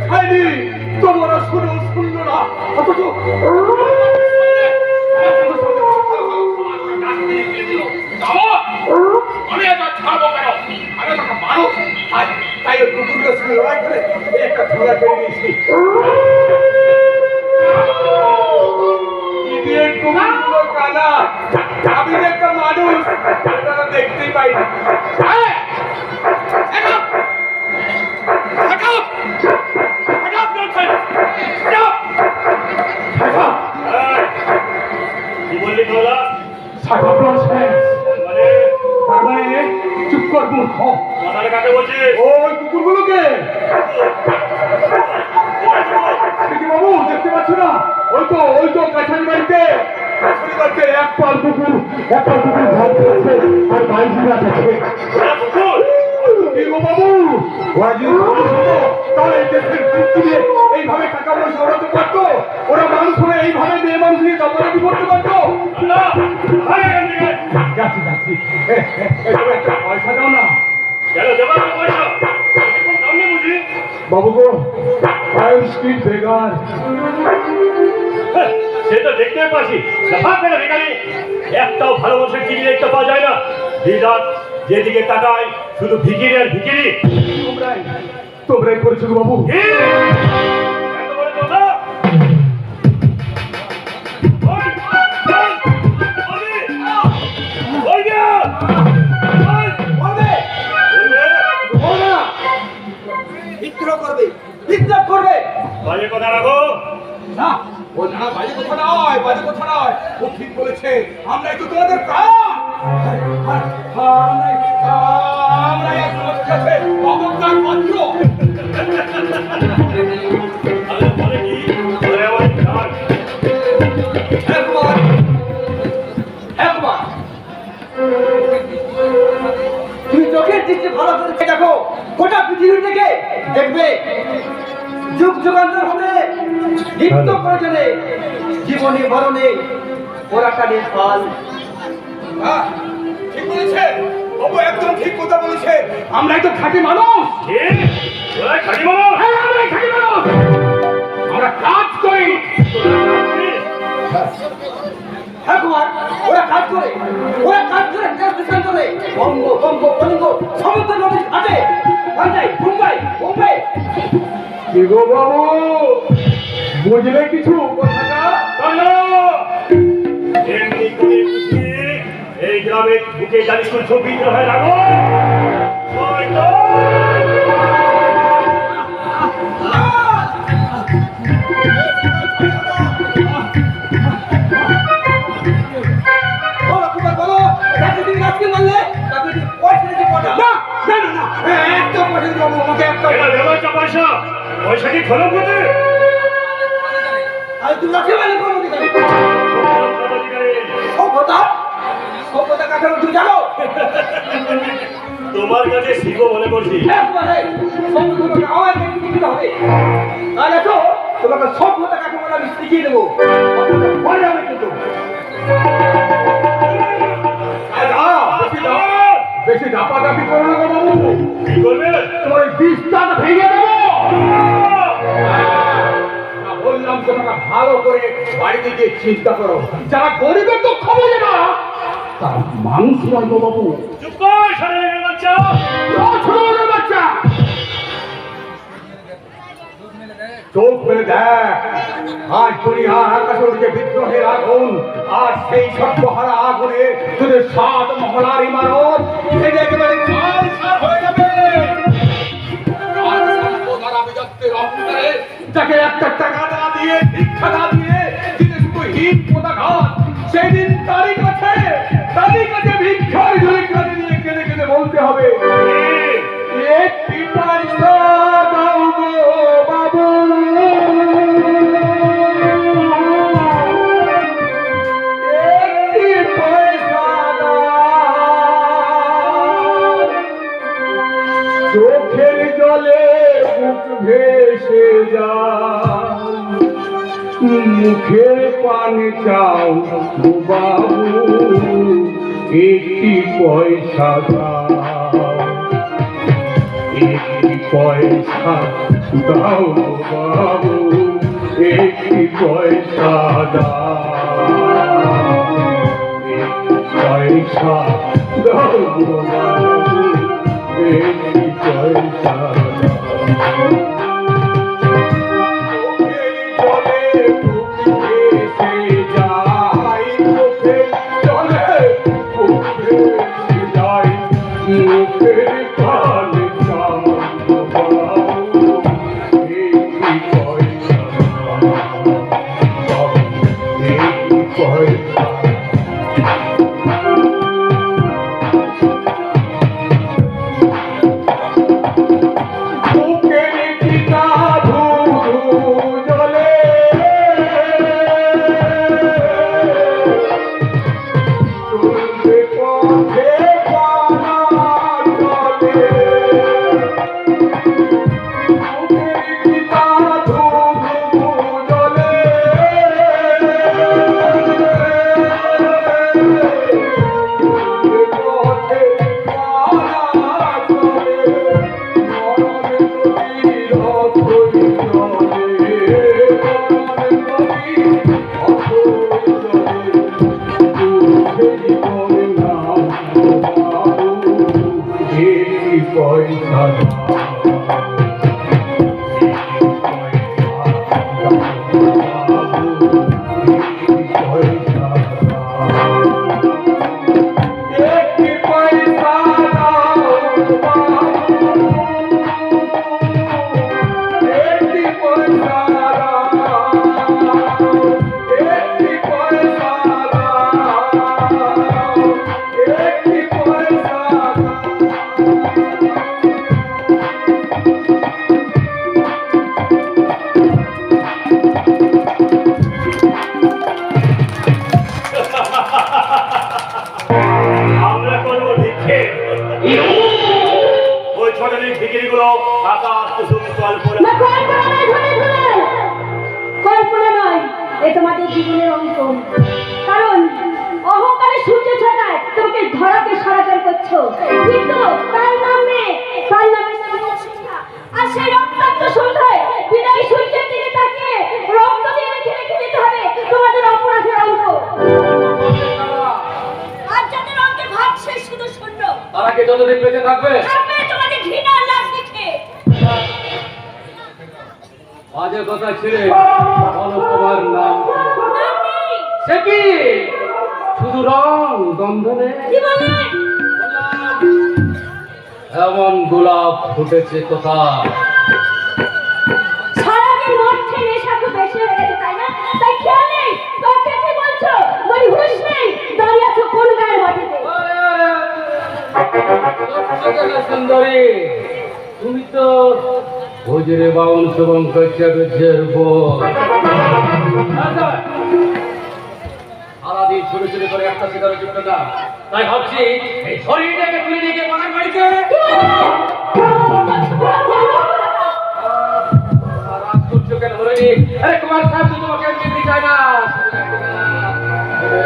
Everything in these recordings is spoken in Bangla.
খাইনি, তোমরা শুনো শুনলো না, অথচ আমি এটা ছাড়বো কেন? আমি একটা মানুষ, তাই কুকুরগুলো সঙ্গে লড়াই করে একটা ঝোলা করে দিয়েছি। কুকুরগুলো কানা, আমি একটা মানুষ, আপনারা দেখতেই পাই না। কি বললি তোলা? চুপ কর মূর্খ। কাকে বলছিস? ওই কুকুরগুলোকে বাবু দেখতে পাচ্ছ না? ওই তো কাছারি বাড়িতে এক পাল কুকুর ঘর আছে আর বাইরে আছে। বাবু ওরা যদি তাহলে এই দেশের পৃথিবীতে এইভাবে টাকা পয়সা ওড়াতে পারতো, ওরা মানুষ হলে এইভাবে মেয়ে মানুষ নিয়ে দমনাটি করতে পারতো। যাচ্ছি একটা পয়সা দাও না। বাবু গো, স্ট্রিট বেগার। সে তো দেখতে পাচ্ছি একটাও ভালো মানুষের টিভি দেখতে পাওয়া যায় না। দিদার যেদিকে তাকায় শুধু ভিকিরি আর ভিকিরি। তোমরাই করেছো বাবু। বাজে কথা রাখো না, ও না বাজে কথা নয়, ও ঠিক বলেছে। আমরাই তো তোমাদের প্রাণ, আমরাই তোমাদের কাছে অবজ্ঞার পাত্র। তুমি চোখের দৃষ্টি ভালো করে দেখো, গোটা পৃথিবী থেকে দেখবে যুগ যুগান্তর হতে নিত্য প্রয়োজনে জীবনে মরণে ওরাকানের ফল। ঠিক বলেছে বাবু, একদম ঠিক কথা বলেছে। আমরাই তো খাঁটি মানুষ। খাঁটি মানুষ? হ্যাঁ, আমরাই খাঁটি মানুষ। আমরা কাজ করি। হ্যাঁ কুমার, ওরা কাজ করে স্টেশন করে বঙ্গ কলিঙ্গ সমুদ্র নদীর ঘাটে পাঞ্জাই মুম্বাই। কি গো বাবু, বুঝলে কিছু কথাটা? এমনি করে এই গ্রামের বুকে জানিস কোন ছবি হয়ে রাখো। পয়সা কি খরচ করতে? তোমার কাছে শিব মনে করছি। তোমাকে সভ্যতা কাকে বলে আমি শিখিয়ে দেবো। কিন্তু বেশি দাপাদাপি করো না গো বাবু। কি করবে? তোমার এই বিষটা ভেঙে দেবো। বললাম তোমাকে ভালো করে বাড়িতে গিয়ে চিন্তা করো। যারা গরিবের দুঃখ বোঝে না তারা মানুষ নয় গো বাবু। চুপ কর শরীরের বাচ্চা। চোখ মেলে দেখ, আজ দুনিয়ার আকাশে উঠছে বিদ্রোহের আগুন। আর সেই সর্বহারা আগুনে তোদের 7 মহলার ইমারত একেবারে ছারখার হয়ে যাবে। আর সারা বিজত্বের অহংকারে যাকে একটা টাকা না দিয়ে, ভিক্ষা না দিয়ে যিনি শুধু হিট পদাঘাত, সেই দিন তারই কাছে ভিক্ষার ঝুলি কাঁধে নিয়ে কেঁদে বলতে হবে, একটি পয়সা দাও গো বাবু। চোখের জলে বুক ভেসে যায়, মুখের পানি চাও বাবু, একটি পয়সা দাও, একটি পয়সা দাও বাবু, একটি পয়সা দাও, পয়সা দাও বাবু, একটি পয়সা দাও। কল্পনা নয়, এ তোমাদের জীবনের অঙ্ক। কারণ অহংকারে সূর্য ছটায় তোমাকে ধরাকে সরাচার করছো, কিন্তু তার নামে আর সেই রক্তাক্ত সন্ধ্যায় বিদায়ী সূর্যের দিকে তাকিয়ে রক্ত দিয়ে রেখে দিতে হবে তোমাদের অপরাধের অঙ্ক। আর যাদের অঙ্কের ভাগ শেষ শুধু শূন্য, তারা কি যতদিন বেঁচে থাকবে তোমাদের ঘৃণার লাশ দেখে। বাজে কথা ছিঁড়ে বলো তোমার নাম সে কি? শুধু রং গন্ধ নেই, এমন গোলাপ ফুটেছে কোথায়? সারাদিন মধ্যে নেশা খুব বেশি হয়ে গেছে, তাই না? তাই খেয়াল নেই কাকে কি বলছো, মানে হুঁশ নেই দাঁড়িয়ে আছো কোন গায়ের মাটিতে। সুন্দরী, তুমি তো ভোজরে বাউন শুভম কচ্ছের বল। সারাদিন ছুটে ছুটে করে একটা শিকারে যুক্ত না, তাই ভাবছি এই শরীরটাকে তুলে নিয়ে গিয়ে বাগান বাড়িতে। রাত করছো কেন ধরেনি? আরে কুমার সাহেব তো তোমাকে নিতে চায় না।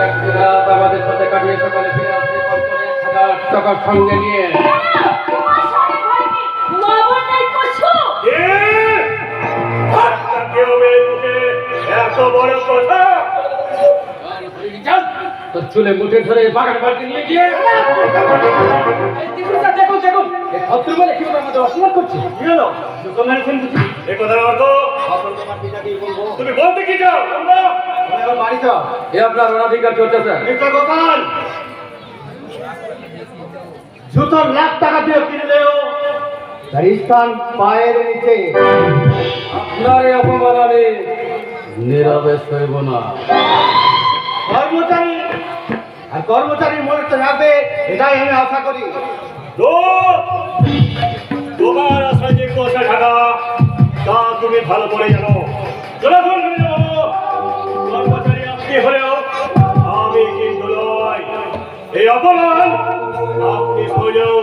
একদিন রাত আমাদের সাথে কাটিয়ে সকালে ফিরে আসতে কল করে 1000 টাকা সঙ্গে নিয়ে। এত বড় কথা তোর চুলে মুঠে ধরে বাগান বাড়িতে নিয়ে গিয়ে দেখুন দেখুন এই ভদ্র বলে কিভাবে আমাদের অপমান করছে। কি হলো? এ কথার অর্থ তুমি বলতে কি চাও? বাড়ি যাও, এ আপনার অনাধিকার চলতেছে। জুতোর লাখ টাকা দিয়ে কিনলেও তার স্থান পায়ের নিচে। আপনার এই অপমান আমি নীরবে সইব না। কর্মচারী আর কর্মচারীর মনে তো রাখবে, এটাই আমি আশা করি। তোমার আশায় যে কথা ঢাকা তা তুমি ভালো করে জানো। কর্মচারী আপনি হলেও আমি কিন্তু নয়। এই অপমান আপনি সইলেও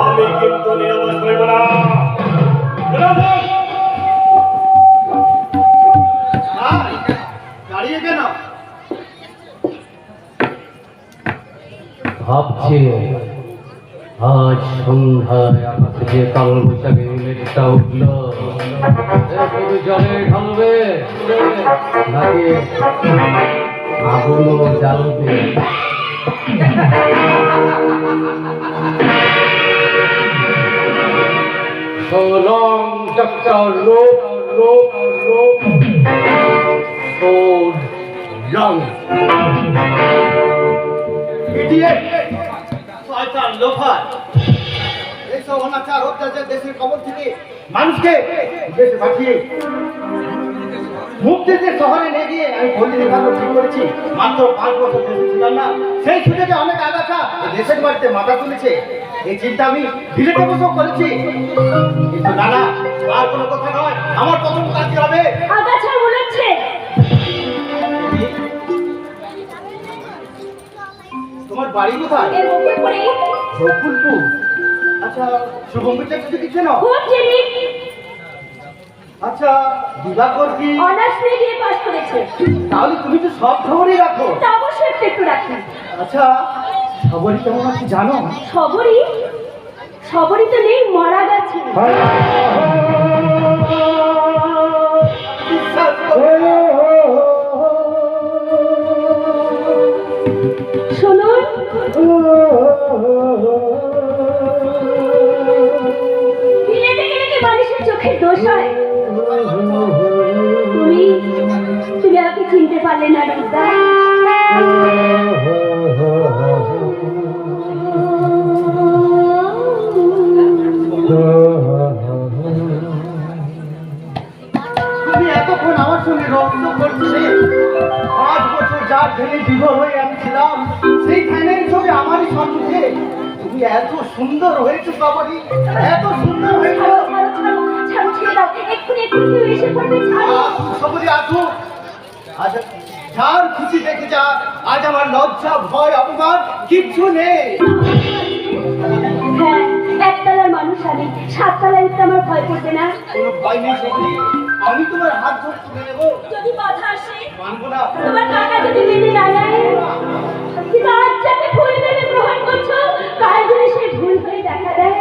আমি কিন্তু নীরবে সইব না। দাঁড়িয়ে কেন? ভাবছি আজ সন্ধ্যায় আকাশে যে কাল বৈশাখী একটা উঠলো, তুমি জলে ঢালবে নাকি আগুনও জ্বালবে? So long, Dr. Rope, so young. Idiot, শয়তান লোফার, এইসব অনাচার অত্যাচার দেশের কবর থেকে মানুষকে দেশে পাঠিয়ে মুক্তিতে শহরে নিয়ে গিয়ে আমি পল্লী দেখানো ঠিক করেছি। মাত্র 5 বছর দেশে ছিলাম না, সেই সুযোগে অনেক আগাছা দেশের বাড়িতে মাথা তুলেছে। এই চিন্তা আমি বিলেতে বসেও করেছি, কিন্তু নানা আর কোনো কথা নয়, আমার প্রথম কাজ হবে। আগাছা বলেছে তোমার বাড়ি কোথায়? এর উপরে বকুলপুর। আচ্ছা, শুভঙ্করটা কিছু না? খুব চিনি। আচ্ছা, দিবাকর কি? অনার্স নিয়ে গিয়ে পাস করেছে। তাহলে তুমি তো সব খবরই রাখো। তা অবশ্যই একটু রাখি। আচ্ছা, খবরই কেমন আছে জানো? সবরই তো নেই, মারা গেছে। বিশ্বাস করো। শুনুন, বিলেতে গেলে কি মানুষের চোখের দোষ হয়? তুমি আমাকে চিনতে পারলে না রুদ্রা? তুমি এতক্ষণ আমার সঙ্গে রক্ত করছিলে। 5 বছর যার ধ্যানে বিভোর হয়ে আমি ছিলাম, সেই ধ্যানের ছবি আমারই সম্মুখে। তুমি এত সুন্দর হয়েছো বাবারি, এত সুন্দর হয়েছো। ছাড়ো, ছেড়ে দাও। এক্ষুনি তুমি এসে পড়বে, ছাড়ো। সবরি আসো। আজ যার খুশি দেখে যা, আজ আমার লজ্জা ভয় অপমান কিচ্ছু নেই। হ্যাঁ, একতলার মানুষ আমি, 7 তলায় উঠতে আমার ভয় করবে না। কোনো ভয় নেই সবরি, আমি তোমার হাত ধরে তুলে নেবো। যদি কথা আসে, মানবো না। তোমার কাকা যদি মেনে না নেয়, কিন্তু আজ যাতে ভুল ভেবে গ্রহণ করছো, কাল যদি সেই ভুল হয়ে দেখা দেয়,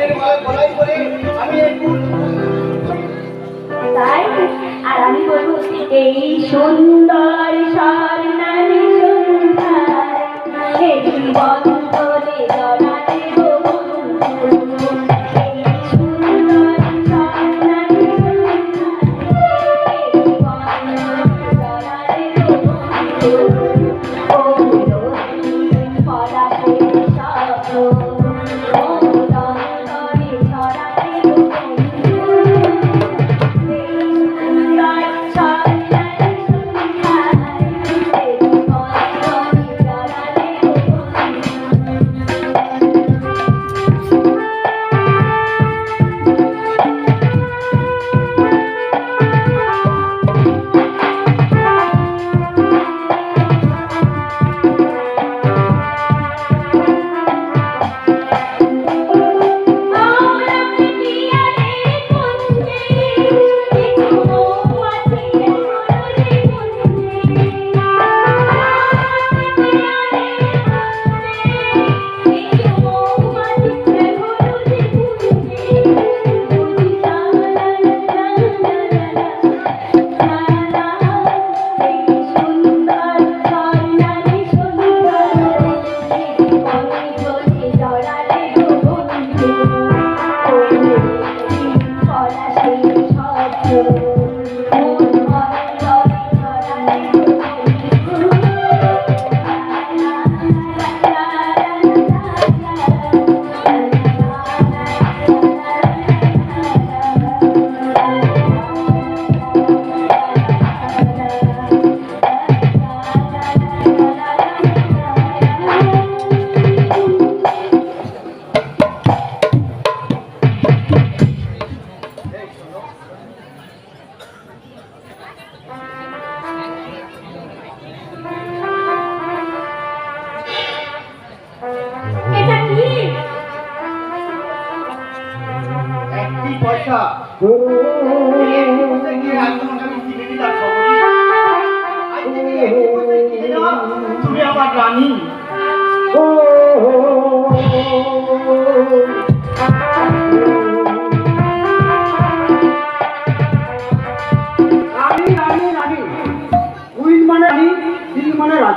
এর গলায় করে আমি একটু তাই আর আমি বলবো, এই সুন্দর স্বর্ণালী সন্ধ্যা, এই বন্ধনে জড়াতে গো বন্ধু, এই সুন্দর স্বর্ণালী সন্ধ্যা, এই বন্ধনে জড়াতে গো বন্ধু, ও রোহিণী পলাশের স্বপ্ন, ও রঙ্গনে ছড়াতে গো বন্ধু।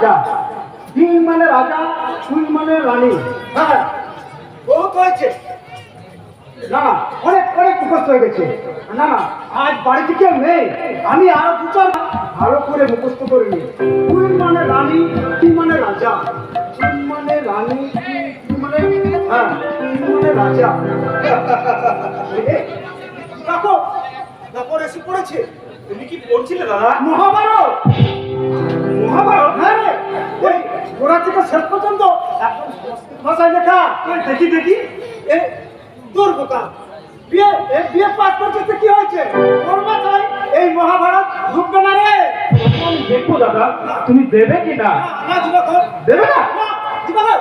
রাজা, দিন মানে রাজা, ফুল মানে রানী। হ্যাঁ বহুত হয়েছে। না না, অনেক অনেক মুখস্থ হয়ে গেছে। না না, আজ বাড়িতে কেউ নেই, আমি আরো দু চার ভালো করে মুখস্থ করে নিই। ফুল মানে রানী, কি মানে রাজা, ফুল মানে রানী, কি মানে হ্যাঁ কি মানে রাজা। দেখো তারপর এসে পড়েছে। তুমি কি পড়ছিলে দাদা? মহাভারত। মহাভারত, হ্যাঁ রে, ওই গোড়া থেকে শেষ পর্যন্ত একদম সংস্কৃত ভাষায় লেখা। দেখি দেখি, এ তোর বোকা বিয়ে পাস করছিস তো কি হয়েছে? তোর মাথায় এই মহাভারত ঢুকবে না রে। দেখো দাদা, তুমি দেবে কি না? না দিবাকর, দেবে না? না দিবাকর,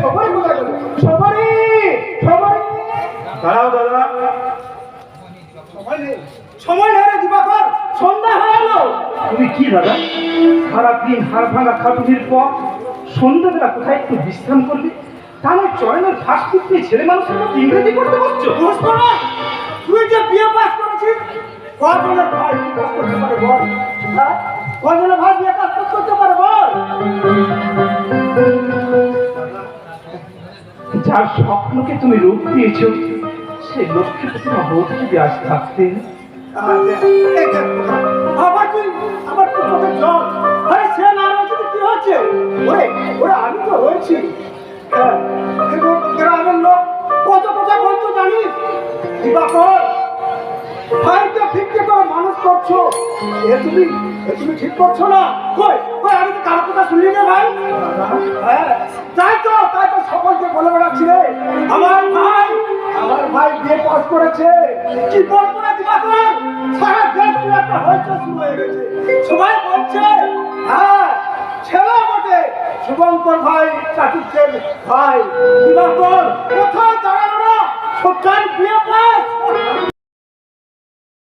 সবাই কোথায় গেল? সবারই সবারই দাঁড়াও দাদা, সময় নেই রে দিবাকর, সন্ধ্যা হয়ে গেল। তুমি কি দাদা, সারাদিন হাড় ভাঙা খাটুনির পর সন্ধ্যাবেলা কোথায় একটু বিশ্রাম করবে? তাহলে চয়নের ফাঁস করতে ছেলে মানুষের মতো ইংরেজি করতে বসছো? বুঝতো না, তুই যে বিয়ে পাস করেছিস, কজনের ভাই বিয়ে পাস করতে পারে বল? হ্যাঁ? কজনের ভাই বিয়ে পাস করতে পারে বল? যার স্বপ্নকে তুমি রূপ দিয়েছো, সেই লক্ষ্যে তো তোমার বউ যদি আজ থাকতেন। আবার তুই আবার তোর চোখে জল। আরে সে না রয়েছে তো কি হচ্ছে? ওরে ওরে আমি তো রয়েছি। হ্যাঁ, কিন্তু গ্রামের লোক কত কথা বলতো জানিস? দিবাকর, ভাইকে ভিক্ষে করে মানুষ করছো, তুমি ঠিক করছো না। কই কই, আমি তো কারো কথা শুনি না ভাই। হ্যাঁ, তাই তো সকলকে বলে বেড়াচ্ছি রে, আমার ভাই বিয়ে পাস করেছে। কি বলবো না দিবাকর, সারা দেশ জুড়ে একটা হইচই শুরু হয়ে গেছে। সবাই বলছে হ্যাঁ ছেলে বটে, শুভঙ্কর ভাই চাটুর্যের ভাই। দিবাকর কোথায় দাঁড়ানো না, সত্যান বিয়ে পাস।